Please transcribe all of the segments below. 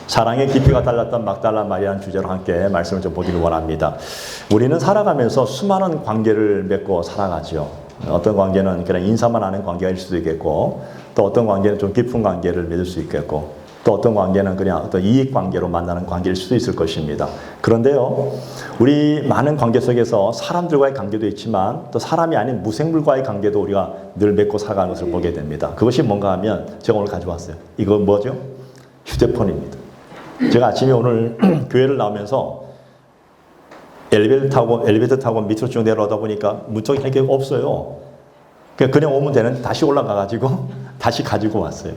사랑의 깊이가 달랐던 막달라 마리아라는 주제로 함께 말씀을 좀 보기를 원합니다. 우리는 살아가면서 수많은 관계를 맺고 살아가죠. 어떤 관계는 그냥 인사만 하는 관계일 수도 있겠고, 또 어떤 관계는 좀 깊은 관계를 맺을 수 있겠고, 또 어떤 관계는 그냥 어떤 이익 관계로 만나는 관계일 수도 있을 것입니다. 그런데요, 우리 많은 관계 속에서 사람들과의 관계도 있지만 또 사람이 아닌 무생물과의 관계도 우리가 늘 맺고 살아가는 것을 보게 됩니다. 그것이 뭔가 하면 제가 오늘 가져왔어요. 이거 뭐죠? 휴대폰입니다. 제가 아침에 오늘 교회를 나오면서 엘리베이터 타고 밑으로 쭉 내려오다 보니까 문짝이 이렇게 없어요. 그냥 오면 되는데 다시 올라가가지고 다시 가지고 왔어요.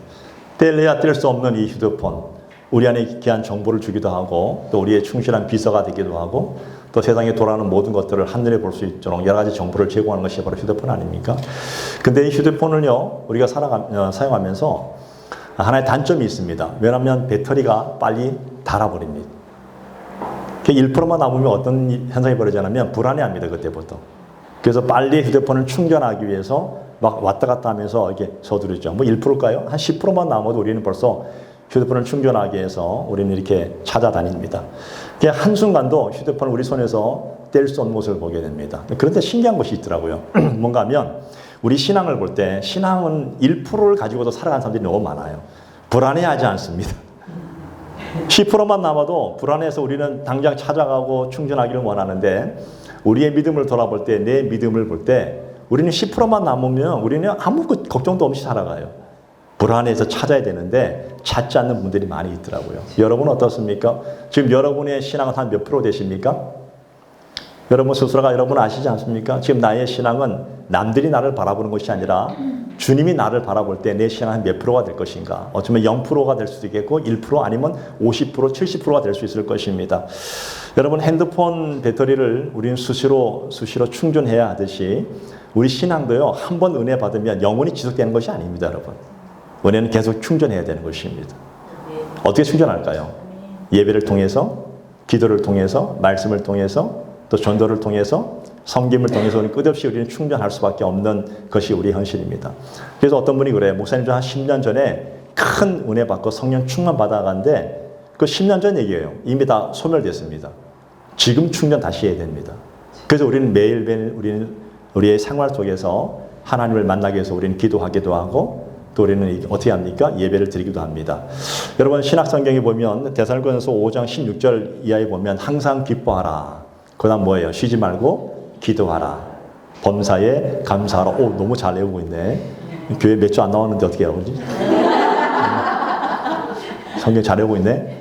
뗄래야 뗄 수 없는 이 휴대폰. 우리 안에 귀한 정보를 주기도 하고 또 우리의 충실한 비서가 되기도 하고 또 세상에 돌아가는 모든 것들을 한눈에 볼 수 있도록 여러 가지 정보를 제공하는 것이 바로 휴대폰 아닙니까? 근데 이 휴대폰을요, 우리가 사용하면서 하나의 단점이 있습니다. 왜냐하면 배터리가 빨리 닳아버립니다. 1%만 남으면 어떤 현상이 벌어지냐면 불안해합니다. 그때부터. 그래서 빨리 휴대폰을 충전하기 위해서 막 왔다 갔다 하면서 이렇게 서두르죠. 뭐 1%일까요? 한 10%만 남아도 우리는 벌써 휴대폰을 충전하기 위해서 우리는 이렇게 찾아다닙니다. 그냥 한순간도 휴대폰을 우리 손에서 뗄 수 없는 모습을 보게 됩니다. 그런데 신기한 것이 있더라고요. 뭔가 하면 우리 신앙을 볼 때 신앙은 1%를 가지고도 살아가는 사람들이 너무 많아요. 불안해하지 않습니다. 10%만 남아도 불안해서 우리는 당장 찾아가고 충전하기를 원하는데 우리의 믿음을 돌아볼 때, 내 믿음을 볼 때 우리는 10%만 남으면 우리는 아무 걱정도 없이 살아가요. 불안해서 찾아야 되는데 찾지 않는 분들이 많이 있더라고요. 여러분은 어떻습니까? 지금 여러분의 신앙은 한 몇 프로 되십니까? 여러분 스스로가 여러분 아시지 않습니까? 지금 나의 신앙은 남들이 나를 바라보는 것이 아니라 주님이 나를 바라볼 때 내 신앙은 몇 프로가 될 것인가? 어쩌면 0%가 될 수도 있겠고 1% 아니면 50%, 70%가 될 수 있을 것입니다. 여러분 핸드폰 배터리를 우리는 수시로 충전해야 하듯이 우리 신앙도요, 한 번 은혜 받으면 영원히 지속되는 것이 아닙니다, 여러분. 은혜는 계속 충전해야 되는 것입니다. 어떻게 충전할까요? 예배를 통해서, 기도를 통해서, 말씀을 통해서, 또 전도를 통해서, 섬김을 통해서 끝없이 우리는 충전할 수밖에 없는 것이 우리 현실입니다. 그래서 어떤 분이 그래요. 목사님 저 한 10년 전에 큰 은혜 받고 성령 충만 받아간데 그 10년 전 얘기예요. 이미 다 소멸됐습니다. 지금 충전 다시 해야 됩니다. 그래서 우리는 매일매일 우리의 생활 속에서 하나님을 만나기 위해서 우리는 기도하기도 하고 또 우리는 어떻게 합니까? 예배를 드리기도 합니다. 여러분 신약성경에 보면 데살로니가서 5장 16절 이하에 보면 항상 기뻐하라. 그 다음 뭐예요? 쉬지 말고 기도하라. 범사에 감사하라. 오, 너무 잘 외우고 있네. 교회 몇 주 안 나왔는데 어떻게 외우지? 성경 잘 외우고 있네.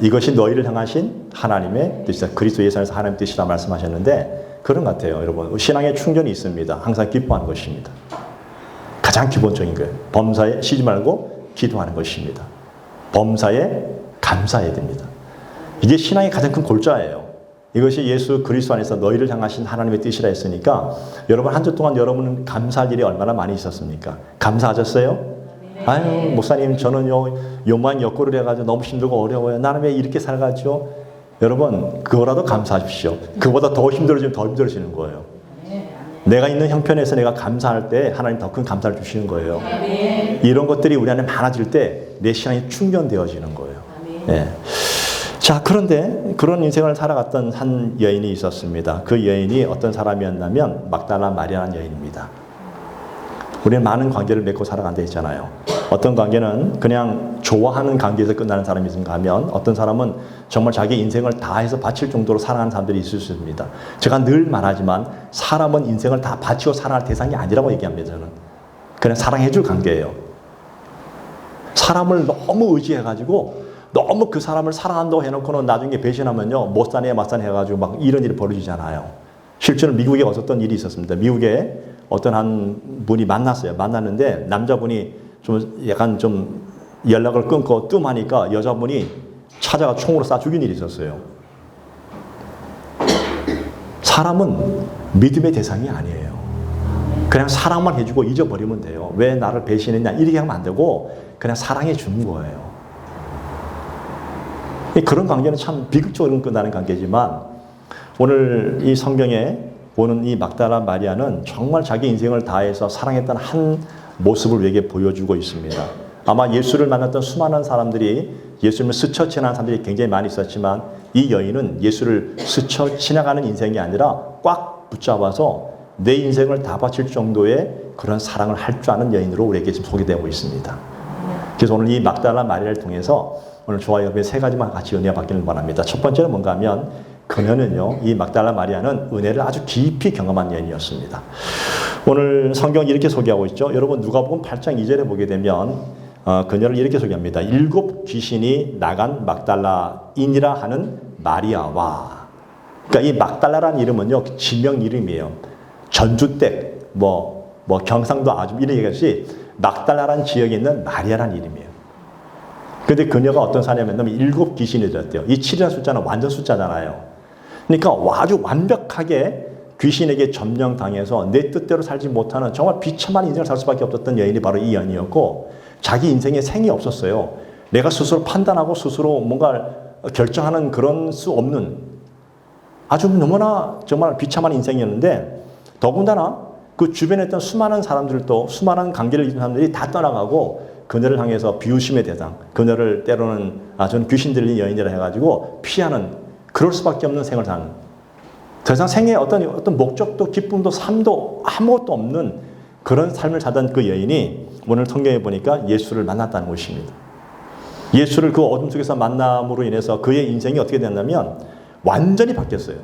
이것이 너희를 향하신 하나님의 뜻이다. 그리스도 예수 안에서 하나님의 뜻이다 말씀하셨는데 그런 것 같아요. 여러분 신앙의 충전이 있습니다. 항상 기뻐하는 것입니다. 가장 기본적인 거예요. 범사에 쉬지 말고 기도하는 것입니다. 범사에 감사해야 됩니다. 이게 신앙의 가장 큰 골자예요. 이것이 예수 그리스도 안에서 너희를 향하신 하나님의 뜻이라 했으니까 여러분 한 주 동안 여러분은 감사할 일이 얼마나 많이 있었습니까? 감사하셨어요? 아유 목사님 저는 요만 역고를 해가지고 너무 힘들고 어려워요. 나는 왜 이렇게 살아가죠? 여러분 그거라도 감사하십시오. 그보다 더 힘들어지면 더 힘들어지는 거예요. 내가 있는 형편에서 내가 감사할 때 하나님 더 큰 감사를 주시는 거예요. 이런 것들이 우리 안에 많아질 때 내 신앙이 충전되어지는 거예요. 네. 자, 그런데 그런 인생을 살아갔던 한 여인이 있었습니다. 그 여인이 어떤 사람이었냐면 막달라 마리아라는 여인입니다. 우리는 많은 관계를 맺고 살아간다 했잖아요. 어떤 관계는 그냥 좋아하는 관계에서 끝나는 사람이 있는가 하면 어떤 사람은 정말 자기 인생을 다해서 바칠 정도로 사랑하는 사람들이 있을 수 있습니다. 제가 늘 말하지만 사람은 인생을 다 바치고 살아갈 대상이 아니라고 얘기합니다. 저는 그냥 사랑해줄 관계예요. 사람을 너무 의지해가지고 너무 그 사람을 사랑한다고 해놓고는 나중에 배신하면요 못 사네 맞사네 해가지고 막 이런 일이 벌어지잖아요. 실제로 미국에 어떤 일이 있었습니다. 미국에 어떤 한 분이 만났는데 남자분이 좀 약간 좀 연락을 끊고 뜸하니까 여자분이 찾아가 총으로 쏴 죽인 일이 있었어요. 사람은 믿음의 대상이 아니에요. 그냥 사랑만 해주고 잊어버리면 돼요. 왜 나를 배신했냐 이렇게 하면 안 되고 그냥 사랑해 주는 거예요. 그런 관계는 참 비극적으로 끝나는 관계지만 오늘 이 성경에 보는 이 막달라 마리아는 정말 자기 인생을 다해서 사랑했던 한 모습을 우리에게 보여주고 있습니다. 아마 예수를 만났던 수많은 사람들이 예수님을 스쳐 지나가는 사람들이 굉장히 많이 있었지만 이 여인은 예수를 스쳐 지나가는 인생이 아니라 꽉 붙잡아서 내 인생을 다 바칠 정도의 그런 사랑을 할 줄 아는 여인으로 우리에게 지금 소개되고 있습니다. 그래서 오늘 이 막달라 마리아를 통해서 오늘 저와 여러분이 세 가지만 같이 은혜가 받기를 원합니다. 첫 번째는 뭔가 하면 그녀는요, 이 막달라 마리아는 은혜를 아주 깊이 경험한 여인이었습니다. 오늘 성경 이렇게 소개하고 있죠. 여러분 누가복음 8장 2절에 보게 되면 그녀를 이렇게 소개합니다. 7 귀신이 나간 막달라인이라 하는 마리아와, 그러니까 이 막달라라는 이름은요 지명 이름이에요. 전주댁, 경상도 아줌 이런 얘기하듯이 막달라라는 지역에 있는 마리아라는 이름이에요. 그런데 그녀가 어떤 사냐면 7 귀신이 들었대요. 이 7이라는 숫자는 완전 숫자잖아요. 그러니까 아주 완벽하게 귀신에게 점령당해서 내 뜻대로 살지 못하는 정말 비참한 인생을 살 수밖에 없었던 여인이 바로 이 여인이었고, 자기 인생에 생이 없었어요. 내가 스스로 판단하고 스스로 뭔가 결정하는 그런 수 없는 아주 너무나 정말 비참한 인생이었는데, 더군다나 그 주변에 있던 수많은 사람들도, 수많은 관계를 가진 사람들이 다 떠나가고 그녀를 향해서 비웃음의 대상, 그녀를 때로는 저는 귀신 들린 여인이라 해가지고 피하는, 그럴 수밖에 없는 생을 사는, 더 이상 생에 어떤 목적도 기쁨도 삶도 아무것도 없는 그런 삶을 살던 그 여인이 오늘 성경에 보니까 예수를 만났다는 것입니다. 예수를 그 어둠 속에서 만남으로 인해서 그의 인생이 어떻게 됐냐면 완전히 바뀌었어요.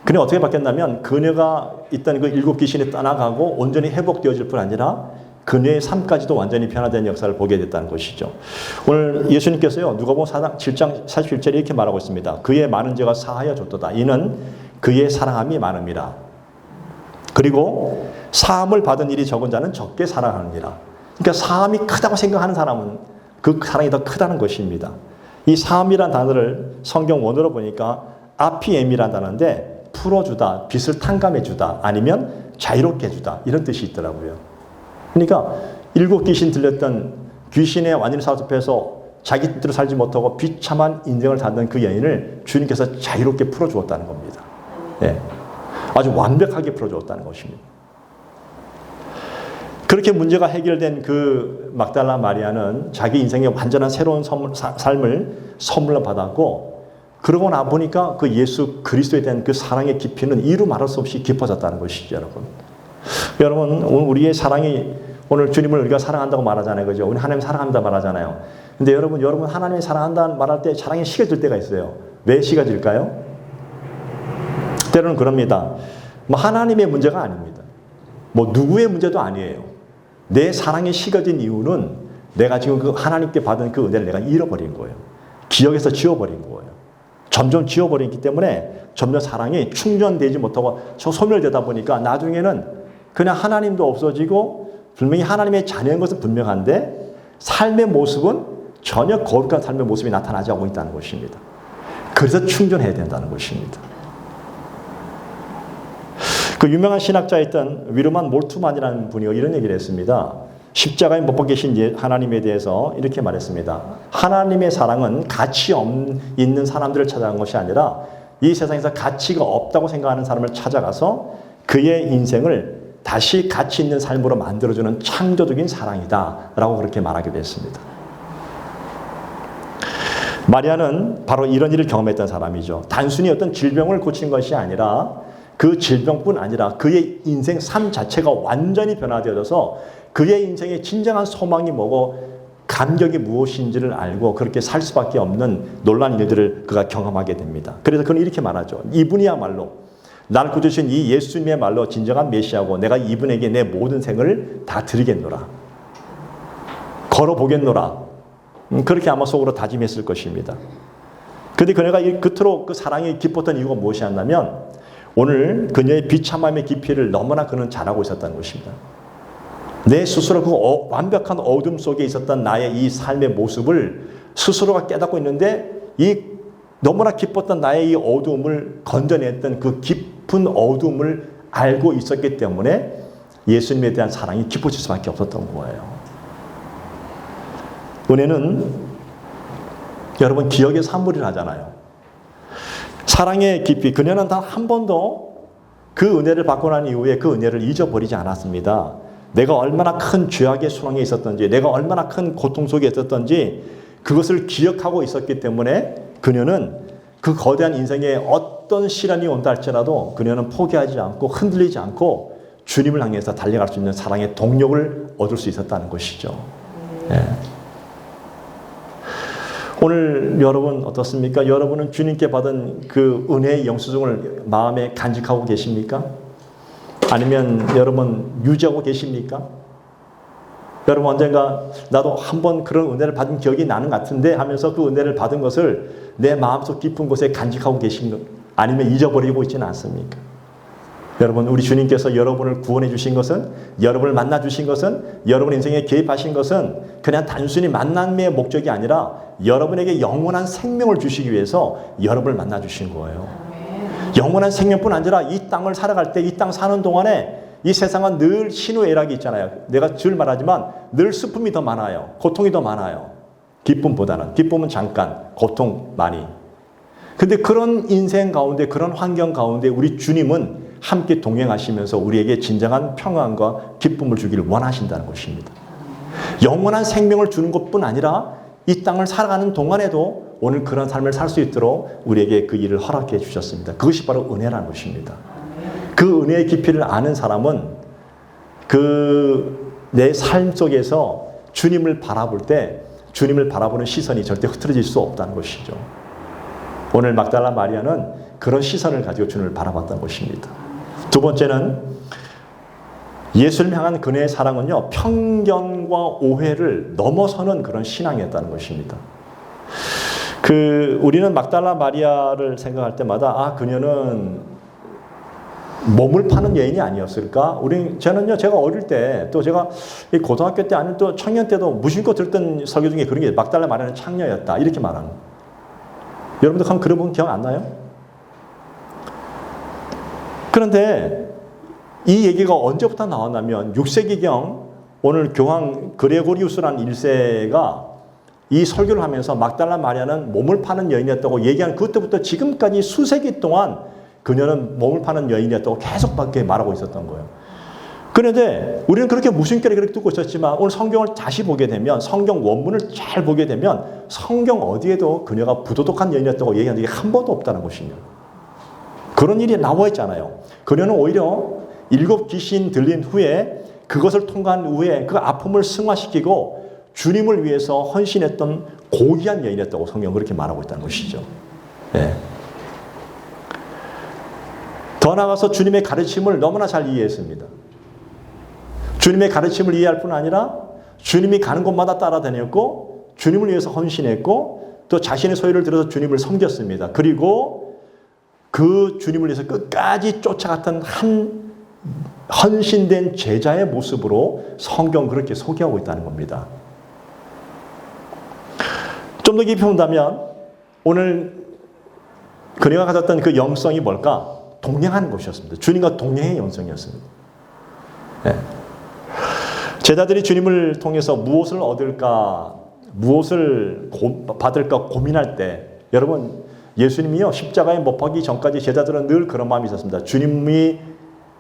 그녀가 어떻게 바뀌었냐면 그녀가 있던 그 7 귀신이 떠나가고 온전히 회복되어질 뿐 아니라 그녀의 삶까지도 완전히 변화된 역사를 보게 됐다는 것이죠. 오늘 예수님께서요, 누가복음 7장 41절에 이렇게 말하고 있습니다. 그의 많은 죄가 사하여 줬도다. 이는 그의 사랑함이 많음이라. 그리고 사함을 받은 일이 적은 자는 적게 사랑하느니라. 그러니까 사함이 크다고 생각하는 사람은 그 사랑이 더 크다는 것입니다. 이 사함이란 단어를 성경 원어로 보니까 아피엠이란 단어인데 풀어주다, 빚을 탕감해주다, 아니면 자유롭게 해주다, 이런 뜻이 있더라고요. 그러니까 7 귀신 들렸던 귀신의 완전히 사로잡혀서 자기 뜻대로 살지 못하고 비참한 인생을 살던 그 여인을 주님께서 자유롭게 풀어주었다는 겁니다. 예. 아주 완벽하게 풀어주었다는 것입니다. 그렇게 문제가 해결된 그 막달라 마리아는 자기 인생의 완전한 새로운 삶을 선물로 받았고, 그러고 나 보니까 그 예수 그리스도에 대한 그 사랑의 깊이는 이루 말할 수 없이 깊어졌다는 것이죠, 여러분. 여러분, 우리의 사랑이, 오늘 주님을 우리가 사랑한다고 말하잖아요, 그죠? 우리 하나님 사랑한다 말하잖아요. 근데 여러분 하나님을 사랑한다 말할 때 사랑이 식어질 때가 있어요. 왜 식어질까요? 때로는 그럽니다. 하나님의 문제가 아닙니다. 누구의 문제도 아니에요. 내 사랑이 식어진 이유는 내가 지금 그 하나님께 받은 그 은혜를 내가 잃어버린 거예요. 기억에서 지워버린 거예요. 점점 지워버리기 때문에 점점 사랑이 충전되지 못하고 소멸되다 보니까 나중에는 그냥 하나님도 없어지고, 분명히 하나님의 자녀인 것은 분명한데 삶의 모습은 전혀 거룩한 삶의 모습이 나타나지 않고 있다는 것입니다. 그래서 충전해야 된다는 것입니다. 그 유명한 신학자였던 위르만 몰트만이라는 분이 이런 얘기를 했습니다. 십자가에 못 박혀 계신 하나님에 대해서 이렇게 말했습니다. 하나님의 사랑은 가치 있는 사람들을 찾아간 것이 아니라 이 세상에서 가치가 없다고 생각하는 사람을 찾아가서 그의 인생을 다시 가치 있는 삶으로 만들어주는 창조적인 사랑이다 라고 그렇게 말하기도 했습니다. 마리아는 바로 이런 일을 경험했던 사람이죠. 단순히 어떤 질병을 고친 것이 아니라 그 질병뿐 아니라 그의 인생 삶 자체가 완전히 변화되어져서 그의 인생의 진정한 소망이 뭐고 감격이 무엇인지를 알고 그렇게 살 수밖에 없는 놀라운 일들을 그가 경험하게 됩니다. 그래서 그는 이렇게 말하죠. 이분이야말로 나를 구주신 이 예수님의 말로 진정한 메시아고 내가 이분에게 내 모든 생을 다 드리겠노라. 걸어보겠노라. 그렇게 아마 속으로 다짐했을 것입니다. 그런데 그녀가 그토록 그 사랑이 깊었던 이유가 무엇이었냐면 오늘 그녀의 비참함의 깊이를 너무나 그는 잘 알고 있었다는 것입니다. 내 스스로 그 완벽한 어둠 속에 있었던 나의 이 삶의 모습을 스스로가 깨닫고 있는데 이 너무나 깊었던 나의 이 어두움을 건져냈던 그 깊은 어두움을 알고 있었기 때문에 예수님에 대한 사랑이 깊어질 수밖에 없었던 거예요. 은혜는 여러분 기억의 산물이라 하잖아요. 사랑의 깊이, 그녀는 단 한 번도 그 은혜를 받고 난 이후에 그 은혜를 잊어버리지 않았습니다. 내가 얼마나 큰 죄악의 수렁에 있었던지, 내가 얼마나 큰 고통 속에 있었던지 그것을 기억하고 있었기 때문에 그녀는 그 거대한 인생에 어떤 시련이 온다 할지라도 그녀는 포기하지 않고 흔들리지 않고 주님을 향해서 달려갈 수 있는 사랑의 동력을 얻을 수 있었다는 것이죠. 예. 오늘 여러분 어떻습니까? 여러분은 주님께 받은 그 은혜의 영수증을 마음에 간직하고 계십니까? 아니면 여러분 유지하고 계십니까? 여러분 언젠가 나도 한번 그런 은혜를 받은 기억이 나는 것 같은데 하면서 그 은혜를 받은 것을 내 마음속 깊은 곳에 간직하고 계신 것, 아니면 잊어버리고 있지는 않습니까? 여러분, 우리 주님께서 여러분을 구원해 주신 것은, 여러분을 만나 주신 것은, 여러분 인생에 개입하신 것은 그냥 단순히 만남의 목적이 아니라 여러분에게 영원한 생명을 주시기 위해서 여러분을 만나 주신 거예요. 영원한 생명뿐 아니라 이 땅을 살아갈 때, 이 땅 사는 동안에 이 세상은 늘 신우애락이 있잖아요. 내가 늘 말하지만 늘 슬픔이 더 많아요. 고통이 더 많아요. 기쁨보다는. 기쁨은 잠깐, 고통 많이. 근데 그런 인생 가운데, 그런 환경 가운데 우리 주님은 함께 동행하시면서 우리에게 진정한 평안과 기쁨을 주기를 원하신다는 것입니다. 영원한 생명을 주는 것뿐 아니라 이 땅을 살아가는 동안에도 오늘 그런 삶을 살 수 있도록 우리에게 그 일을 허락해 주셨습니다. 그것이 바로 은혜라는 것입니다. 그 은혜의 깊이를 아는 사람은 그 내 삶 속에서 주님을 바라볼 때 주님을 바라보는 시선이 절대 흐트러질 수 없다는 것이죠. 오늘 막달라 마리아는 그런 시선을 가지고 주님을 바라봤다는 것입니다. 두 번째는 예수를 향한 그녀의 사랑은요, 편견과 오해를 넘어서는 그런 신앙이었다는 것입니다. 우리는 막달라 마리아를 생각할 때마다 그녀는 몸을 파는 여인이 아니었을까? 저는요, 제가 어릴 때, 또 제가 고등학교 때 아니면 또 청년 때도 무심코 들었던 설교 중에 그런 게 막달라 마리아는 창녀였다. 이렇게 말하는. 여러분들 한 그런 분 기억 안 나요? 그런데 이 얘기가 언제부터 나왔냐면 6세기경 오늘 교황 그레고리우스라는 1세가 이 설교를 하면서 막달라 마리아는 몸을 파는 여인이었다고 얘기한 그때부터 지금까지 수세기 동안 그녀는 몸을 파는 여인이었다고 계속 밖에 말하고 있었던 거예요. 그런데 우리는 그렇게 무심결에 그렇게 듣고 있었지만 오늘 성경을 다시 보게 되면, 성경 원문을 잘 보게 되면 성경 어디에도 그녀가 부도덕한 여인이었다고 얘기한 적이 한 번도 없다는 것입니다. 그런 일이 나와 있잖아요. 그녀는 오히려 7 귀신 들린 후에 그것을 통과한 후에 그 아픔을 승화시키고 주님을 위해서 헌신했던 고귀한 여인이었다고 성경은 그렇게 말하고 있다는 것이죠. 네. 더 나아가서 주님의 가르침을 너무나 잘 이해했습니다. 주님의 가르침을 이해할 뿐 아니라 주님이 가는 곳마다 따라다녔고 주님을 위해서 헌신했고 또 자신의 소유를 들어서 주님을 섬겼습니다. 그리고 그 주님을 위해서 끝까지 쫓아갔던 한 헌신된 제자의 모습으로 성경 그렇게 소개하고 있다는 겁니다. 좀 더 깊이 본다면 오늘 그녀가 가졌던 그 영성이 뭘까? 동행하는 것이었습니다. 주님과 동행의 영성이었습니다. 네. 제자들이 주님을 통해서 무엇을 얻을까, 무엇을 받을까 고민할 때, 여러분 예수님이요 십자가에 못 박기 전까지 제자들은 늘 그런 마음이 있었습니다. 주님이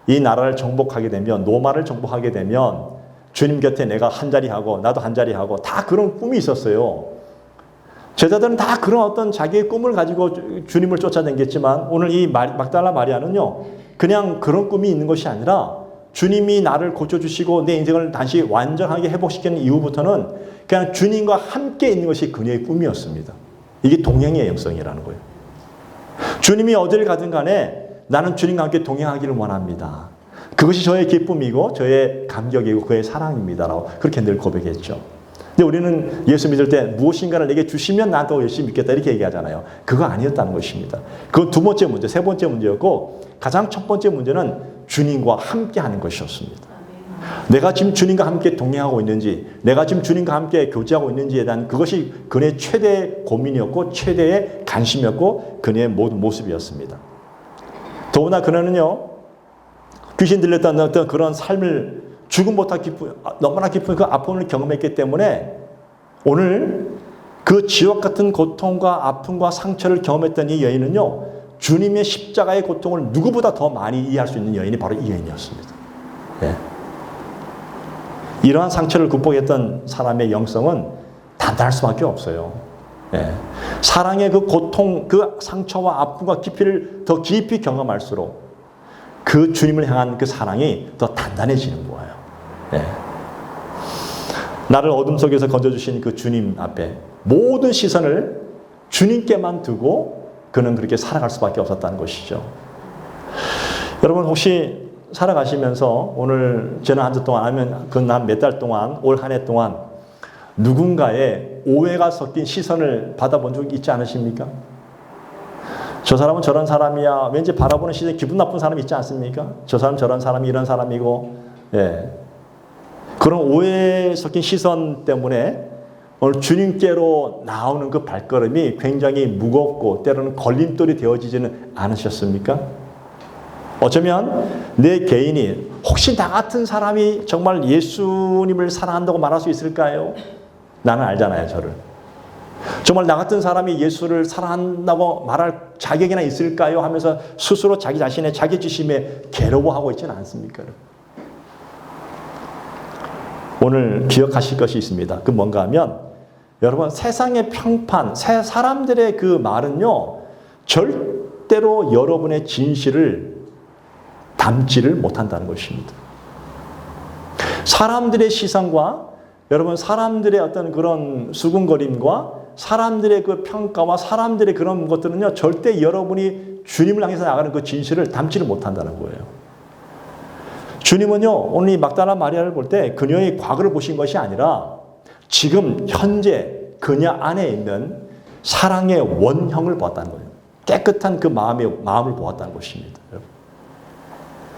이 나라를 정복하게 되면, 로마를 정복하게 되면 주님 곁에 내가 한자리 하고 나도 한자리 하고 다 그런 꿈이 있었어요. 제자들은 다 그런 어떤 자기의 꿈을 가지고 주님을 쫓아다녔겠지만 오늘 이 막달라 마리아는요, 그냥 그런 꿈이 있는 것이 아니라 주님이 나를 고쳐주시고 내 인생을 다시 완전하게 회복시키는 이후부터는 그냥 주님과 함께 있는 것이 그녀의 꿈이었습니다. 이게 동행의 영성이라는 거예요. 주님이 어딜 가든 간에 나는 주님과 함께 동행하기를 원합니다. 그것이 저의 기쁨이고 저의 감격이고 그의 사랑입니다라고 그렇게 늘 고백했죠. 근데 우리는 예수 믿을 때 무엇인가를 내게 주시면 나도 열심히 믿겠다 이렇게 얘기하잖아요. 그거 아니었다는 것입니다. 그건 두 번째 문제, 세 번째 문제였고 가장 첫 번째 문제는 주님과 함께 하는 것이었습니다. 내가 지금 주님과 함께 동행하고 있는지, 내가 지금 주님과 함께 교제하고 있는지에 대한 그것이 그녀의 최대의 고민이었고 최대의 관심이었고 그녀의 모든 모습이었습니다. 더구나 그녀는요, 귀신 들렸던 어떤 그런 삶을 죽음보다 너무나 깊은 그 아픔을 경험했기 때문에 오늘 그 지옥 같은 고통과 아픔과 상처를 경험했던 이 여인은요, 주님의 십자가의 고통을 누구보다 더 많이 이해할 수 있는 여인이 바로 이 여인이었습니다. 네. 이러한 상처를 극복했던 사람의 영성은 단단할 수밖에 없어요. 예. 사랑의 그 고통, 그 상처와 아픔과 깊이를 더 깊이 경험할수록 그 주님을 향한 그 사랑이 더 단단해지는 거예요. 예. 나를 어둠 속에서 건져주신 그 주님 앞에 모든 시선을 주님께만 두고 그는 그렇게 살아갈 수밖에 없었다는 것이죠. 여러분 혹시 살아가시면서 오늘 지난 한 주 동안 아니면 그 한 몇 달 동안 올 한 해 동안 누군가의 오해가 섞인 시선을 받아본 적 있지 않으십니까? 저 사람은 저런 사람이야. 왠지 바라보는 시선이 기분 나쁜 사람이 있지 않습니까? 저 사람 저런 사람이 이런 사람이고, 예. 그런 오해에 섞인 시선 때문에 오늘 주님께로 나오는 그 발걸음이 굉장히 무겁고 때로는 걸림돌이 되어지지는 않으셨습니까? 어쩌면 내 개인이 혹시 나 같은 사람이 정말 예수님을 사랑한다고 말할 수 있을까요? 나는 알잖아요, 저를. 정말 나 같은 사람이 예수를 사랑한다고 말할 자격이나 있을까요? 하면서 스스로 자기 자신의 자격지심에 괴로워하고 있지는 않습니까? 오늘 기억하실 것이 있습니다. 그 뭔가 하면 여러분 세상의 평판, 사람들의 그 말은요 절대로 여러분의 진실을 담지를 못한다는 것입니다. 사람들의 시선과 여러분 사람들의 어떤 그런 수군거림과 사람들의 그 평가와 사람들의 그런 것들은요 절대 여러분이 주님을 향해서 나가는 그 진실을 담지를 못한다는 거예요. 주님은요 오늘 이 막달라 마리아를 볼 때 그녀의 과거를 보신 것이 아니라 지금 현재 그녀 안에 있는 사랑의 원형을 보았다는 거예요. 깨끗한 그 마음을 보았다는 것입니다.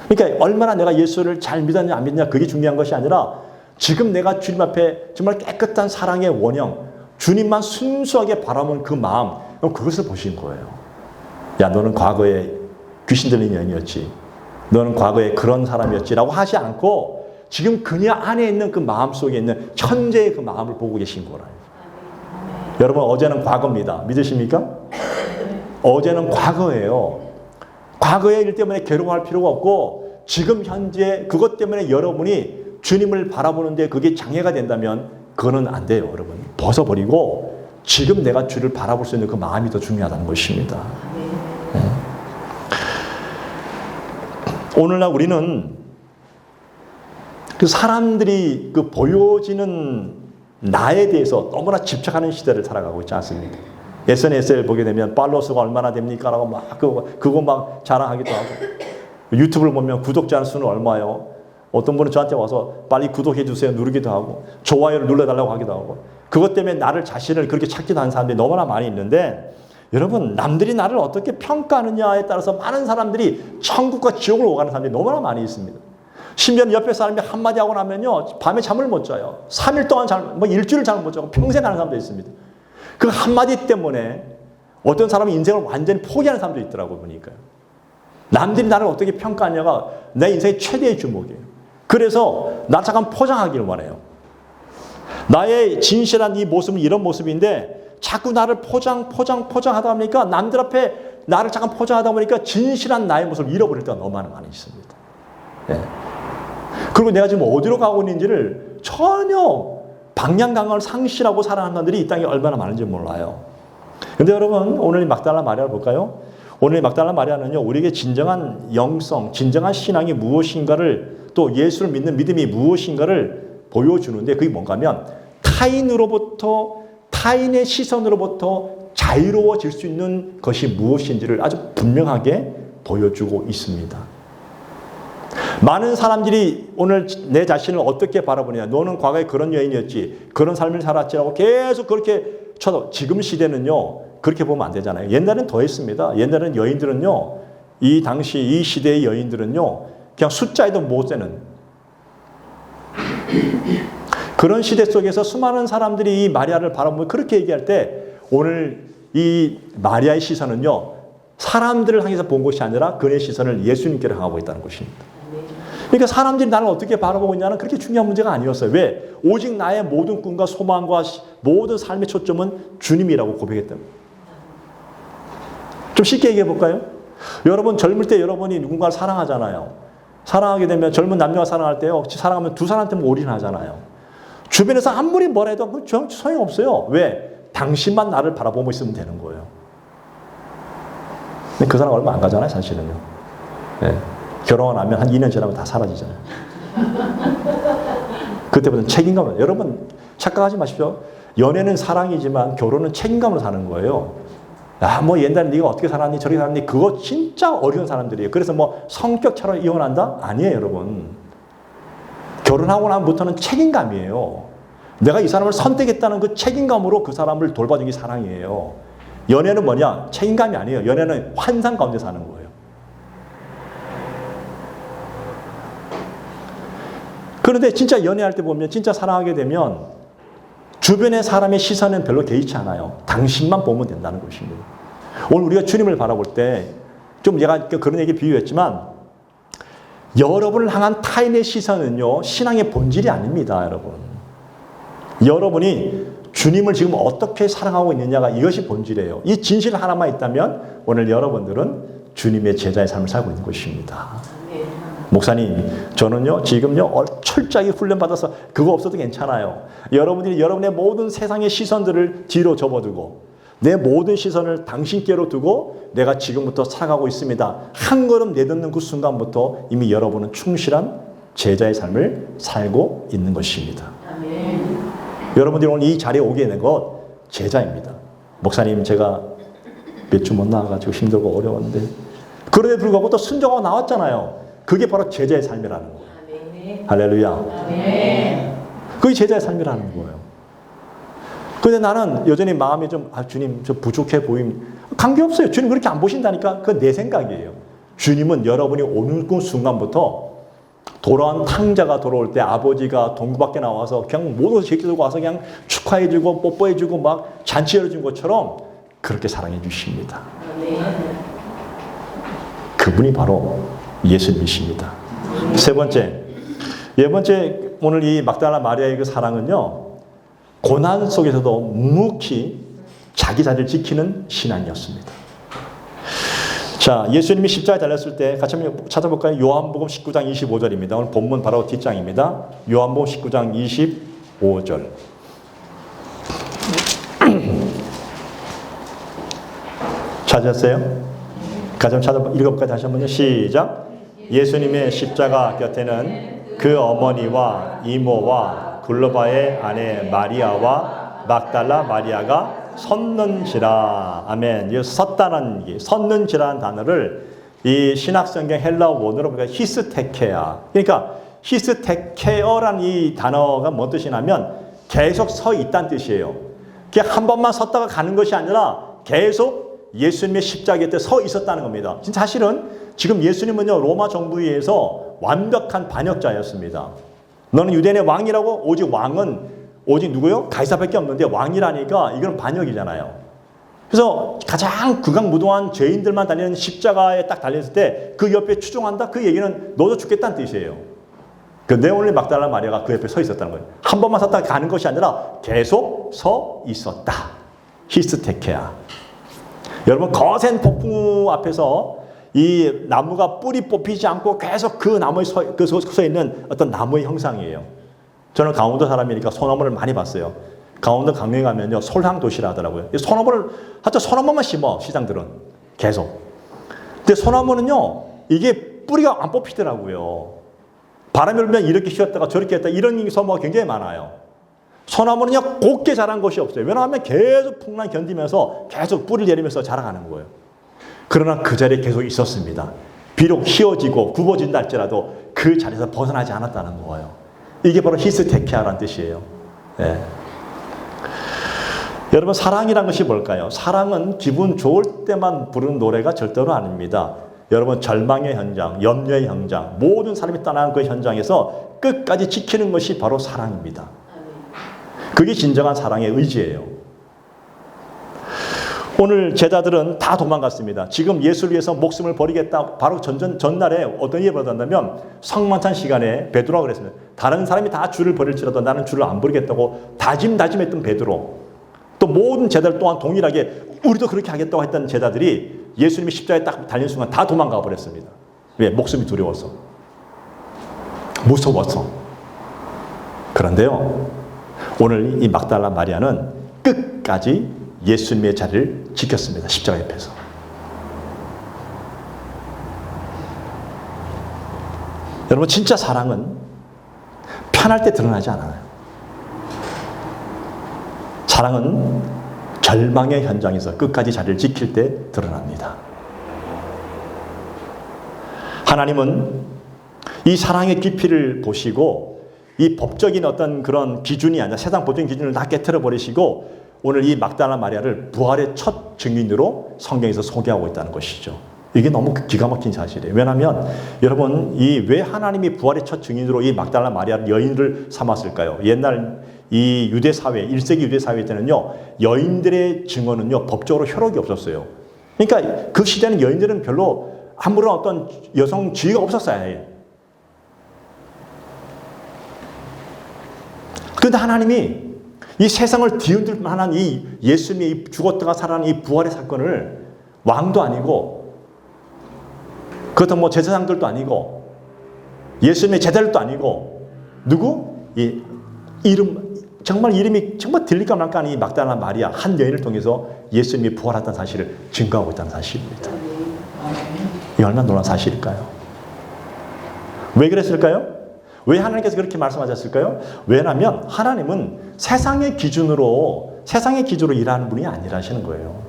그러니까 얼마나 내가 예수를 잘 믿었냐 안 믿냐 그게 중요한 것이 아니라 지금 내가 주님 앞에 정말 깨끗한 사랑의 원형 주님만 순수하게 바라본 그 마음 그것을 보신 거예요. 야 너는 과거에 귀신 들린 여인이었지. 너는 과거에 그런 사람이었지라고 하지 않고 지금 그녀 안에 있는 그 마음 속에 있는 현재의 그 마음을 보고 계신 거라요. 여러분 어제는 과거입니다. 믿으십니까? 어제는 과거예요. 과거의 일 때문에 괴로워할 필요가 없고 지금 현재 그것 때문에 여러분이 주님을 바라보는데 그게 장애가 된다면 그거는 안 돼요. 여러분 벗어버리고 지금 내가 주를 바라볼 수 있는 그 마음이 더 중요하다는 것입니다. 네. 오늘날 우리는 그 사람들이 그 보여지는 나에 대해서 너무나 집착하는 시대를 살아가고 있지 않습니까? SNS를 보게 되면 팔로워 수가 얼마나 됩니까? 라고 막 그거 막 자랑하기도 하고 유튜브를 보면 구독자 수는 얼마요? 어떤 분은 저한테 와서 빨리 구독해 주세요 누르기도 하고 좋아요를 눌러달라고 하기도 하고 그것 때문에 나를 자신을 그렇게 찾기도 하는 사람들이 너무나 많이 있는데 여러분 남들이 나를 어떻게 평가하느냐에 따라서 많은 사람들이 천국과 지옥을 오가는 사람들이 너무나 많이 있습니다. 심지어 옆에 사람이 한마디 하고 나면요 밤에 잠을 못 자요. 3일 동안 일주일 잠을 못 자고 평생 하는 사람도 있습니다. 그 한마디 때문에 어떤 사람은 인생을 완전히 포기하는 사람도 있더라고요. 보니까요. 남들이 나를 어떻게 평가하냐가 내 인생의 최대의 주목이에요. 그래서 나 잠깐 포장하기를 원해요. 나의 진실한 이 모습은 이런 모습인데 자꾸 나를 포장하다 보니까 남들 앞에 나를 잠깐 포장하다 보니까 진실한 나의 모습을 잃어버릴 때가 너무 많이 있습니다. 네. 그리고 내가 지금 어디로 가고 있는지를 전혀 방향감을 상실하고 살아가는 사람들이 이 땅에 얼마나 많은지 몰라요. 그런데 여러분 오늘 막달라 마리아를 볼까요? 오늘 막달라 마리아는요 우리에게 진정한 영성, 진정한 신앙이 무엇인가를 또 예수를 믿는 믿음이 무엇인가를 보여주는데 그게 뭔가 하면 타인으로부터 타인의 시선으로부터 자유로워질 수 있는 것이 무엇인지를 아주 분명하게 보여주고 있습니다. 많은 사람들이 오늘 내 자신을 어떻게 바라보느냐. 너는 과거에 그런 여인이었지. 그런 삶을 살았지라고 계속 그렇게 쳐도 지금 시대는요. 그렇게 보면 안 되잖아요. 옛날엔 더 했습니다. 옛날엔 여인들은요. 이 당시 이 시대의 여인들은요. 그냥 숫자에도 못 세는 그런 시대 속에서 수많은 사람들이 이 마리아를 바라보면 그렇게 얘기할 때 오늘 이 마리아의 시선은요. 사람들을 향해서 본 것이 아니라 그의 시선을 예수님께로 향하고 있다는 것입니다. 그러니까 사람들이 나를 어떻게 바라보고 있냐는 그렇게 중요한 문제가 아니었어요. 왜? 오직 나의 모든 꿈과 소망과 모든 삶의 초점은 주님이라고 고백했답니다. 좀 쉽게 얘기해 볼까요? 여러분 젊을 때 여러분이 누군가를 사랑하잖아요. 사랑하게 되면 젊은 남녀가 사랑할 때요. 사랑하면 두 사람한테 올인하잖아요. 주변에서 아무리 뭐라 해도 소용없어요. 왜? 당신만 나를 바라보고 있으면 되는 거예요. 근데 그 사람 얼마 안 가잖아요, 사실은요. 네. 결혼하면 한 2년 지나면 다 사라지잖아요. 그때부터는 책임감을. 여러분 착각하지 마십시오. 연애는 사랑이지만 결혼은 책임감으로 사는 거예요. 야, 뭐 옛날에 네가 어떻게 살았니 저렇게 살았니 그거 진짜 어려운 사람들이에요. 그래서 뭐 성격차로 이혼한다? 아니에요, 여러분. 결혼하고 나면부터는 책임감이에요. 내가 이 사람을 선택했다는 그 책임감으로 그 사람을 돌봐준 게 사랑이에요. 연애는 뭐냐? 책임감이 아니에요. 연애는 환상 가운데 사는 거예요. 그런데 진짜 연애할 때 보면 진짜 사랑하게 되면 주변의 사람의 시선은 별로 개의치 않아요. 당신만 보면 된다는 것입니다. 오늘 우리가 주님을 바라볼 때 좀 제가 그런 얘기 비유했지만 여러분을 향한 타인의 시선은요 신앙의 본질이 아닙니다, 여러분. 여러분이 주님을 지금 어떻게 사랑하고 있느냐가 이것이 본질이에요. 이 진실 하나만 있다면 오늘 여러분들은 주님의 제자의 삶을 살고 있는 것입니다. 목사님, 저는요 지금요 철저하게 훈련받아서 그거 없어도 괜찮아요. 여러분들이 여러분의 모든 세상의 시선들을 뒤로 접어두고 내 모든 시선을 당신께로 두고 내가 지금부터 살아가고 있습니다. 한 걸음 내딛는 그 순간부터 이미 여러분은 충실한 제자의 삶을 살고 있는 것입니다. 아멘. 여러분들이 오늘 이 자리에 오게 된 것 제자입니다. 목사님, 제가 몇 주 못 나와가지고 힘들고 어려웠는데 그럼에도 불구하고 또 순종하고 나왔잖아요. 그게 바로 제자의 삶이라는 거예요. 아멘. 할렐루야. 아멘. 그게 제자의 삶이라는 거예요. 근데 나는 여전히 마음이 좀, 주님, 좀 부족해 보임. 관계없어요. 주님 그렇게 안 보신다니까? 그건 내 생각이에요. 주님은 여러분이 오는 그 순간부터 돌아온 탕자가 돌아올 때 아버지가 동구 밖에 나와서 그냥 모든 새끼 들고 와서 그냥 축하해주고 뽀뽀해주고 막 잔치 열어준 것처럼 그렇게 사랑해 주십니다. 그분이 바로 예수님이십니다. 세 번째, 오늘 이 막달라 마리아의 그 사랑은요, 고난 속에서도 묵묵히 자기 자리를 지키는 신앙이었습니다. 자, 예수님이 십자가에 달렸을 때 같이 한번 찾아볼까요? 요한복음 19장 25절입니다. 오늘 본문 바로 뒷장입니다. 요한복음 19장 25절. 찾았어요? 같이 한번 읽어볼까요? 다시 한번요. 시작. 예수님의 십자가 곁에는 그 어머니와 이모와 글로바의 아내 마리아와 막달라 마리아가 섰는지라. 아멘. 이 섰다는, 섰는지라는 단어를 이 신학성경 헬라어 원어로 보니까 히스테케아. 그러니까 히스테케어라는 이 단어가 뭔 뜻이냐면 계속 서 있다는 뜻이에요. 그냥 한 번만 섰다가 가는 것이 아니라 계속 예수님의 십자가 곁에 서 있었다는 겁니다. 사실은 지금 예수님은요 로마 정부에 의해서 완벽한 반역자였습니다. 너는 유대인의 왕이라고? 오직 누구요? 가이사밖에 없는데 왕이라니까 이건 반역이잖아요. 그래서 가장 극악무도한 죄인들만 달리는 십자가에 딱 달렸을 때 그 옆에 추종한다? 그 얘기는 너도 죽겠다는 뜻이에요. 근데 오늘 막달라 마리아가 그 옆에 서 있었다는 거예요. 한 번만 섰다가 가는 것이 아니라 계속 서 있었다. 히스테케아. 여러분, 거센 폭풍 앞에서 이 나무가 뿌리 뽑히지 않고 계속 그 나무에 서 있는 어떤 나무의 형상이에요. 저는 강원도 사람이니까 소나무를 많이 봤어요. 강원도 강릉에 가면요 솔향도시라 하더라고요. 소나무를 하여튼 소나무만 심어 시장들은 계속. 근데 소나무는요 이게 뿌리가 안 뽑히더라고요. 바람이 불면 이렇게 휘었다가 저렇게 했다 이런 소나무가 굉장히 많아요. 소나무는요 곱게 자란 것이 없어요. 왜냐하면 계속 풍랑 견디면서 계속 뿌리를 내리면서 자라가는 거예요. 그러나 그 자리에 계속 있었습니다. 비록 휘어지고 굽어진다 할지라도 그 자리에서 벗어나지 않았다는 거예요. 이게 바로 히스테케아라는 뜻이에요. 네. 여러분, 사랑이란 것이 뭘까요? 사랑은 기분 좋을 때만 부르는 노래가 절대로 아닙니다. 여러분, 절망의 현장, 염려의 현장, 모든 사람이 떠나는 그 현장에서 끝까지 지키는 것이 바로 사랑입니다. 그게 진정한 사랑의 의지예요. 오늘 제자들은 다 도망갔습니다. 지금 예수를 위해서 목숨을 버리겠다. 바로 전날에 어떤 일이 벌어졌냐면 성만찬 시간에 베드로가 그랬습니다. 다른 사람이 다 줄을 버릴지라도 나는 줄을 안 버리겠다고 다짐했던 베드로. 또 모든 제자들 또한 동일하게 우리도 그렇게 하겠다고 했던 제자들이 예수님이 십자가에 딱 달린 순간 다 도망가 버렸습니다. 왜? 목숨이 두려워서. 무서워서. 그런데요, 오늘 이 막달라 마리아는 끝까지 예수님의 자리를 지켰습니다. 십자가 옆에서. 여러분, 진짜 사랑은 편할 때 드러나지 않아요. 사랑은 절망의 현장에서 끝까지 자리를 지킬 때 드러납니다. 하나님은 이 사랑의 깊이를 보시고 이 법적인 어떤 그런 기준이 아니라 세상 법적인 기준을 다 깨트려 버리시고 오늘 이 막달라 마리아를 부활의 첫 증인으로 성경에서 소개하고 있다는 것이죠. 이게 너무 기가 막힌 사실이에요. 왜냐하면 여러분, 이 왜 하나님이 부활의 첫 증인으로 이 막달라 마리아를 여인을 삼았을까요? 옛날 이 유대 사회, 1세기 유대 사회 때는요, 여인들의 증언은요, 법적으로 효력이 없었어요. 그러니까 그 시대는 여인들은 별로 아무런 어떤 여성 지위가 없었어요. 그런데 하나님이 이 세상을 뒤흔들 만한 이 예수님이 죽었다가 살아난 이 부활의 사건을 왕도 아니고 그렇다고 뭐 제사장들도 아니고 예수님의 제자들도 아니고 누구? 이 이름 정말 이름이 정말 들릴까 말까 하는 이 막달라 마리아 한 여인을 통해서 예수님이 부활했다는 사실을 증거하고 있다는 사실입니다. 이 얼마나 놀라운 사실일까요? 왜 그랬을까요? 왜 하나님께서 그렇게 말씀하셨을까요? 왜냐하면 하나님은 세상의 기준으로 일하는 분이 아니라시는 거예요.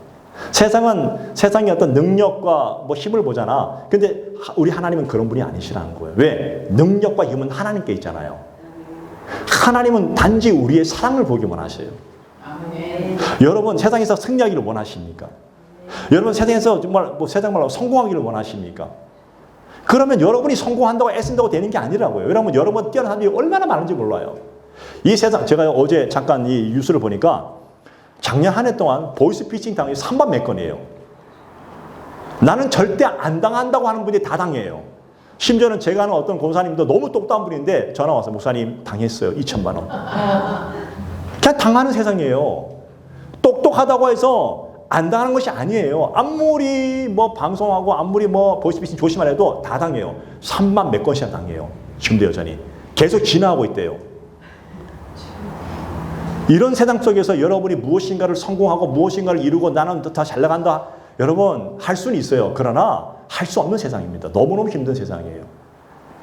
세상은 세상의 어떤 능력과 뭐 힘을 보잖아. 근데 우리 하나님은 그런 분이 아니시라는 거예요. 왜? 능력과 힘은 하나님께 있잖아요. 하나님은 단지 우리의 사랑을 보기만 하세요. 여러분, 세상에서 승리하기를 원하십니까? 여러분, 세상에서 정말 세상 말로 성공하기를 원하십니까? 그러면 여러분이 성공한다고 애쓴다고 되는 게 아니라고요. 여러분, 여러분 뛰어난 사람들이 얼마나 많은지 몰라요. 이 세상, 제가 어제 잠깐 이 뉴스를 보니까 작년 한 해 동안 보이스피싱 당이 3만 몇 건이에요. 나는 절대 안 당한다고 하는 분이 다 당해요. 심지어는 제가 아는 어떤 권사님도 너무 똑똑한 분인데 전화 와서 목사님 당했어요. 2천만 원. 그냥 당하는 세상이에요. 똑똑하다고 해서 안 당하는 것이 아니에요. 아무리 뭐 방송하고 아무리 뭐 보이스피싱 조심하려 해도 다 당해요. 3만 몇 건씩 당해요. 지금도 여전히. 계속 진화하고 있대요. 이런 세상 속에서 여러분이 무엇인가를 성공하고 무엇인가를 이루고 나는 더 잘 나간다. 여러분, 할 수는 있어요. 그러나 할 수 없는 세상입니다. 너무너무 힘든 세상이에요.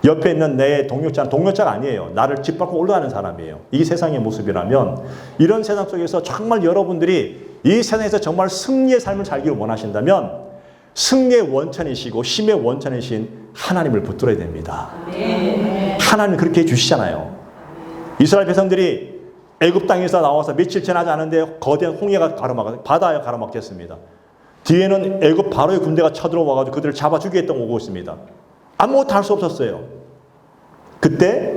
옆에 있는 내 동료자는 동료자가 아니에요. 나를 짓밟고 올라가는 사람이에요. 이게 세상의 모습이라면 이런 세상 속에서 정말 여러분들이 이 세상에서 정말 승리의 삶을 살기를 원하신다면 승리의 원천이시고 힘의 원천이신 하나님을 붙들어야 됩니다. 하나님은 그렇게 해주시잖아요. 이스라엘 백성들이 애굽 땅에서 나와서 며칠 지나지 않은데 거대한 홍해가 바다에 가로막혔습니다. 뒤에는 애굽 바로의 군대가 쳐들어와가지고 그들을 잡아 죽이겠다고 오고 있습니다. 아무것도 할 수 없었어요. 그때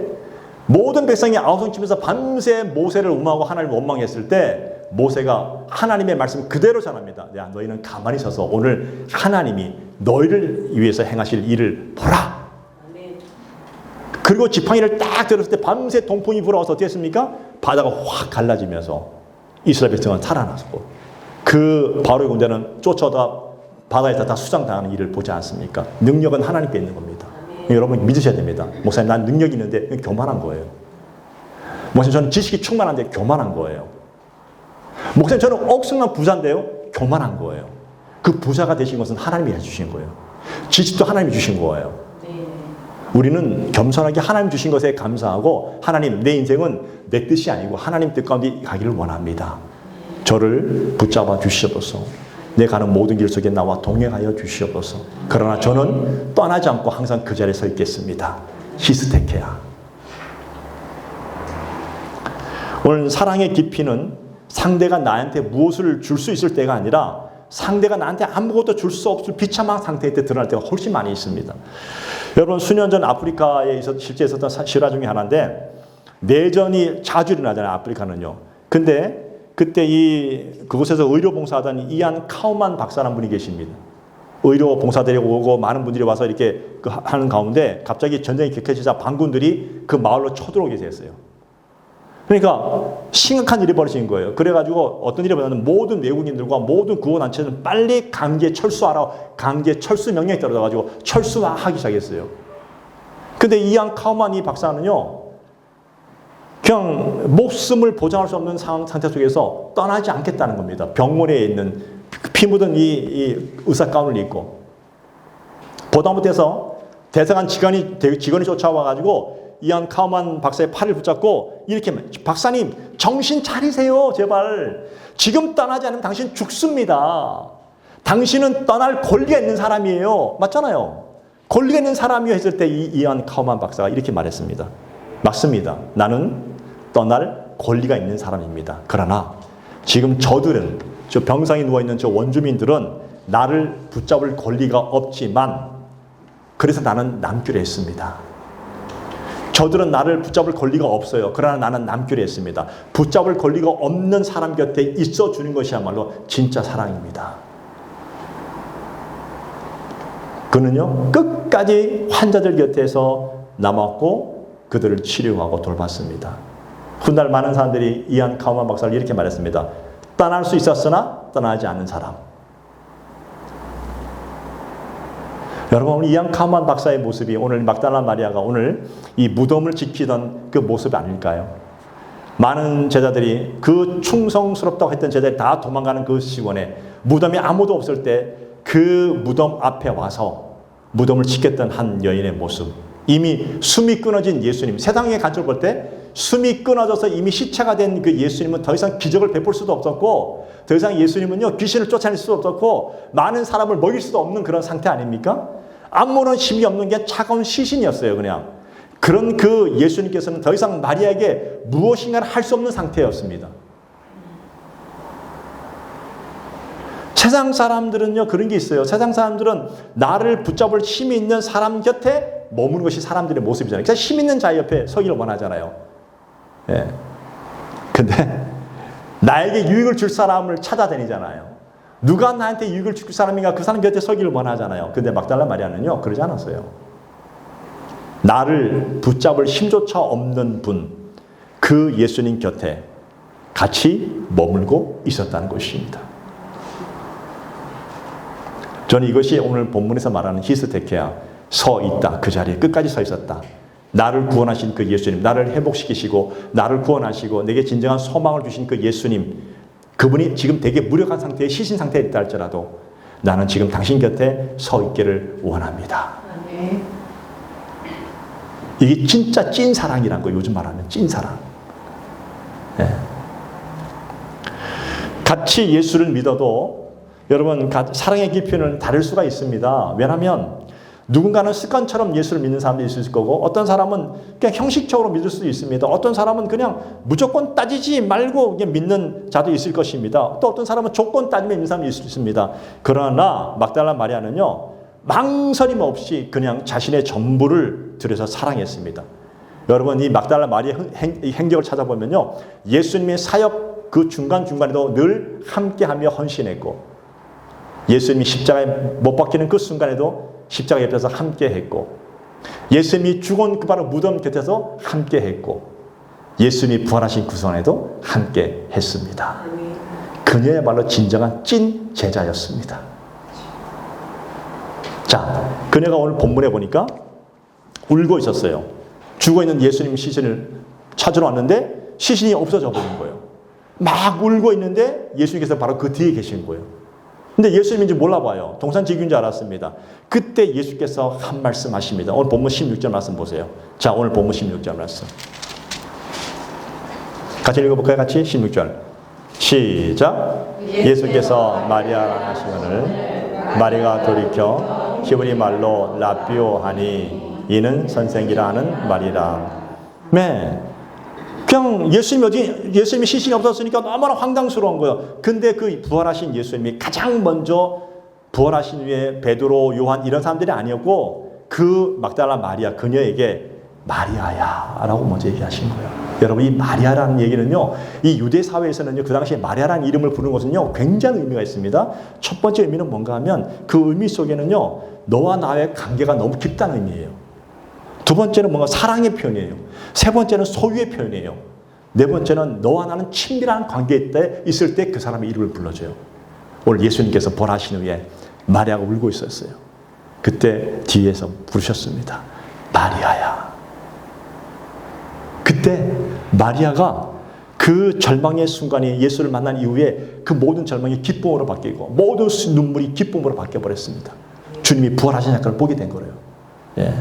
모든 백성이 아우성 치면서 밤새 모세를 음하고 하나님을 원망했을 때 모세가 하나님의 말씀 그대로 전합니다. 야, 너희는 가만히 서서 오늘 하나님이 너희를 위해서 행하실 일을 보라. 그리고 지팡이를 딱 들었을 때 밤새 동풍이 불어와서 어떻게 했습니까? 바다가 확 갈라지면서 이스라엘 백성은 살아났고 그 바로의 군대는 쫓아다 바다에서 다 수장당하는 일을 보지 않습니까? 능력은 하나님께 있는 겁니다. 여러분 믿으셔야 됩니다. 목사님, 난 능력이 있는데 교만한 거예요. 목사님, 저는 지식이 충만한데 교만한 거예요. 목사님, 저는 억성난 부자인데요. 교만한 거예요. 그 부자가 되신 것은 하나님이 해주신 거예요. 지식도 하나님이 주신 거예요. 우리는 겸손하게 하나님 주신 것에 감사하고 하나님, 내 인생은 내 뜻이 아니고 하나님 뜻 가운데 가기를 원합니다. 저를 붙잡아 주시옵소서. 내 가는 모든 길 속에 나와 동행하여 주시옵소서. 그러나 저는 떠나지 않고 항상 그 자리에 서 있겠습니다. 히스테케야. 오늘 사랑의 깊이는 상대가 나한테 무엇을 줄 수 있을 때가 아니라 상대가 나한테 아무것도 줄 수 없을 비참한 상태일 때 드러날 때가 훨씬 많이 있습니다. 여러분, 수년 전 아프리카에 실제 있었던 실화 중에 하나인데 내전이 자주 일어나잖아요. 아프리카는요. 근데 그때 그곳에서 의료 봉사하던 이안 카우만 박사라는 분이 계십니다. 의료 봉사들이 오고 많은 분들이 와서 이렇게 하는 가운데 갑자기 전쟁이 격해지자 반군들이 그 마을로 쳐들어오게 됐어요. 그러니까 심각한 일이 벌어진 거예요. 그래가지고 어떤 일이 벌어졌냐면 모든 외국인들과 모든 구호단체는 빨리 강제 철수하라, 강제 철수 명령이 떨어져가지고 철수하기 시작했어요. 근데 이안 카우만 이 박사는요, 그냥 목숨을 보장할 수 없는 상태 속에서 떠나지 않겠다는 겁니다. 병원에 있는 피 묻은 이 의사 가운을 입고. 보다 못해서 대사관 직원이 쫓아와가지고 이안 카우만 박사의 팔을 붙잡고 이렇게, 박사님 정신 차리세요 제발. 지금 떠나지 않으면 당신 죽습니다. 당신은 떠날 권리가 있는 사람이에요. 맞잖아요. 권리가 있는 사람이요 했을 때 이안 카우만 박사가 이렇게 말했습니다. 맞습니다. 나는 떠날 권리가 있는 사람입니다. 그러나 지금 저들은, 저 병상에 누워있는 저 원주민들은 나를 붙잡을 권리가 없지만, 그래서 나는 남기로 했습니다. 저들은 나를 붙잡을 권리가 없어요. 그러나 나는 남기로 했습니다. 붙잡을 권리가 없는 사람 곁에 있어주는 것이야말로 진짜 사랑입니다. 그는요, 끝까지 환자들 곁에서 남았고 그들을 치료하고 돌봤습니다. 훗날 많은 사람들이 이안 카우만 박사를 이렇게 말했습니다. 떠날 수 있었으나 떠나지 않는 사람. 여러분, 오늘 이안 카우만 박사의 모습이, 오늘 막달라 마리아가 오늘 이 무덤을 지키던 그 모습이 아닐까요? 많은 제자들이, 그 충성스럽다고 했던 제자들이 다 도망가는 그 시간에 무덤에 아무도 없을 때 그 무덤 앞에 와서 무덤을 지켰던 한 여인의 모습. 이미 숨이 끊어진 예수님, 세상의 관점을 볼 때 숨이 끊어져서 이미 시체가 된 그 예수님은 더 이상 기적을 베풀 수도 없었고, 더 이상 예수님은요, 귀신을 쫓아낼 수도 없었고, 많은 사람을 먹일 수도 없는 그런 상태 아닙니까? 아무런 힘이 없는 게 차가운 시신이었어요, 그냥. 그런 그 예수님께서는 더 이상 마리아에게 무엇인가를 할 수 없는 상태였습니다. 세상 사람들은요, 그런 게 있어요. 세상 사람들은 나를 붙잡을 힘이 있는 사람 곁에 머무는 것이 사람들의 모습이잖아요. 그래서 힘 있는 자 옆에 서기를 원하잖아요. 예. 근데 나에게 유익을 줄 사람을 찾아다니잖아요. 누가 나한테 유익을 줄 사람인가, 그 사람 곁에 서기를 원하잖아요. 근데 막달라 마리아는요, 그러지 않았어요. 나를 붙잡을 힘조차 없는 분, 그 예수님 곁에 같이 머물고 있었다는 것입니다. 저는 이것이 오늘 본문에서 말하는 히스테케아, 서 있다, 그 자리에 끝까지 서 있었다. 나를 구원하신 그 예수님, 나를 회복시키시고 나를 구원하시고 내게 진정한 소망을 주신 그 예수님, 그분이 지금 되게 무력한 상태에, 시신 상태에 있다 할지라도 나는 지금 당신 곁에 서 있기를 원합니다. 이게 진짜 찐 사랑이란 거예요. 요즘 말하는 찐 사랑. 네. 같이 예수를 믿어도 여러분, 사랑의 깊이는 다를 수가 있습니다. 왜냐하면 누군가는 습관처럼 예수를 믿는 사람도 있을 거고, 어떤 사람은 그냥 형식적으로 믿을 수도 있습니다. 어떤 사람은 그냥 무조건 따지지 말고 그냥 믿는 자도 있을 것입니다. 또 어떤 사람은 조건 따지며 믿는 사람도 있습니다. 그러나 막달라 마리아는요, 망설임 없이 그냥 자신의 전부를 들여서 사랑했습니다. 여러분, 이 막달라 마리아 행적을 찾아보면요, 예수님의 사역 그 중간중간에도 늘 함께하며 헌신했고, 예수님이 십자가에 못 박히는 그 순간에도 십자가 옆에서 함께했고, 예수님이 죽은 그 바로 무덤 곁에서 함께했고, 예수님이 부활하신 그 순간에도 함께했습니다. 그녀야말로 진정한 찐 제자였습니다. 자, 그녀가 오늘 본문에 보니까 울고 있었어요. 죽어있는 예수님 시신을 찾으러 왔는데 시신이 없어져 버린 거예요. 막 울고 있는데 예수님께서 바로 그 뒤에 계신 거예요. 근데 예수님인지 몰라봐요. 동산지기인 줄 알았습니다. 그때 예수께서 한 말씀 하십니다. 오늘 본문 16절 말씀 보세요. 자, 오늘 본문 16절 말씀. 같이 읽어볼까요? 같이 16절. 시작. 예수께서 마리아라 하시거늘 마리아가 돌이켜 히브리 말로 라비오 하니 이는 선생이라 하는 말이라. 네. 그냥 예수님이 시신이 없었으니까 너무나 황당스러운 거예요. 근데 그 부활하신 예수님이 가장 먼저 부활하신 후에 베드로, 요한 이런 사람들이 아니었고, 그 막달라 마리아, 그녀에게 마리아야 라고 먼저 얘기하신 거예요. 여러분, 이 마리아라는 얘기는요, 이 유대 사회에서는요, 그 당시에 마리아라는 이름을 부르는 것은요, 굉장히 의미가 있습니다. 첫 번째 의미는 뭔가 하면 그 의미 속에는요, 너와 나의 관계가 너무 깊다는 의미예요. 두 번째는 뭔가 사랑의 표현이에요. 세 번째는 소유의 표현이에요. 네 번째는 너와 나는 친밀한 관계에 있을 때 그 사람의 이름을 불러줘요. 오늘 예수님께서 부활하신 후에 마리아가 울고 있었어요. 그때 뒤에서 부르셨습니다. 마리아야. 그때 마리아가 그 절망의 순간에 예수를 만난 이후에 그 모든 절망이 기쁨으로 바뀌고 모든 눈물이 기쁨으로 바뀌어버렸습니다. 주님이 부활하신 사건을 보게 된 거예요. 예.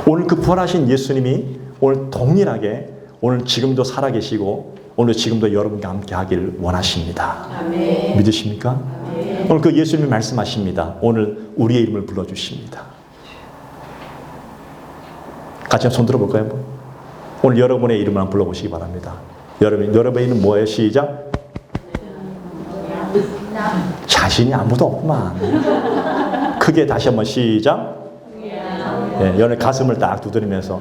오늘 그 부활하신 예수님이 오늘 동일하게 오늘 지금도 살아계시고 오늘 지금도 여러분과 함께 하기를 원하십니다. 아멘. 믿으십니까? 아멘. 오늘 그 예수님이 말씀하십니다. 오늘 우리의 이름을 불러주십니다. 같이 한번 손 들어볼까요? 오늘 여러분의 이름을 한번 불러보시기 바랍니다. 여러분의 이름 뭐예요? 시작. 자신이 아무도 없구만. 크게 다시 한번 시작. 예, 여러분 가슴을 딱 두드리면서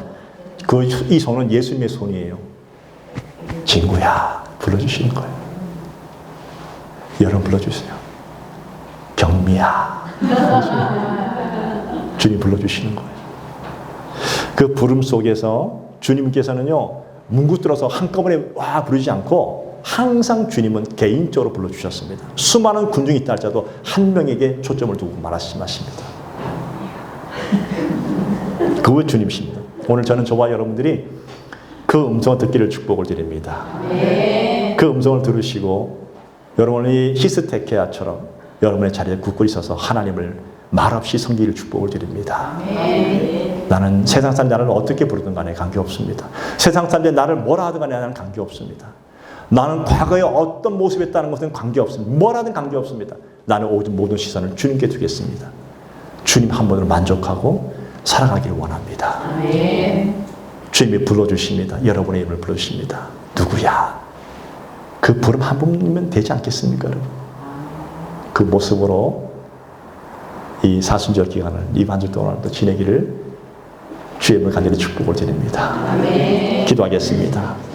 이 손은 예수님의 손이에요. 친구야 불러주시는 거예요. 여러분 불러주세요. 경미야 주님 불러주시는 거예요. 그 부름 속에서 주님께서는요 뭉구들어서 한꺼번에 와 부르지 않고 항상 주님은 개인적으로 불러주셨습니다. 수많은 군중이 있다 할지라도 한 명에게 초점을 두고 말씀하십니다. 그거 주님이십니다. 오늘 저는 저와 여러분들이 그 음성을 듣기를 축복을 드립니다. 그 음성을 들으시고 여러분이 히스테케아처럼 여러분의 자리에 굳건히 서서 하나님을 말없이 섬기기를 축복을 드립니다. 나는 세상 사람들이 나를 어떻게 부르든 간에 관계없습니다. 세상 사람들이 나를 뭐라 하든 간에 나는 관계없습니다. 나는 과거에 어떤 모습이었다는 것은 관계없습니다. 뭐라든 관계없습니다. 나는 모든 시선을 주님께 두겠습니다. 주님 한 분으로 만족하고 살아가기를 원합니다. 주님이 불러주십니다. 여러분의 이름을 불러주십니다. 누구야? 그 부름 한 번이면 되지 않겠습니까, 여러분? 그 모습으로 이 사순절 기간을 이 반절 동안 또 지내기를 주의 이름을 간절히 축복을 드립니다. 기도하겠습니다.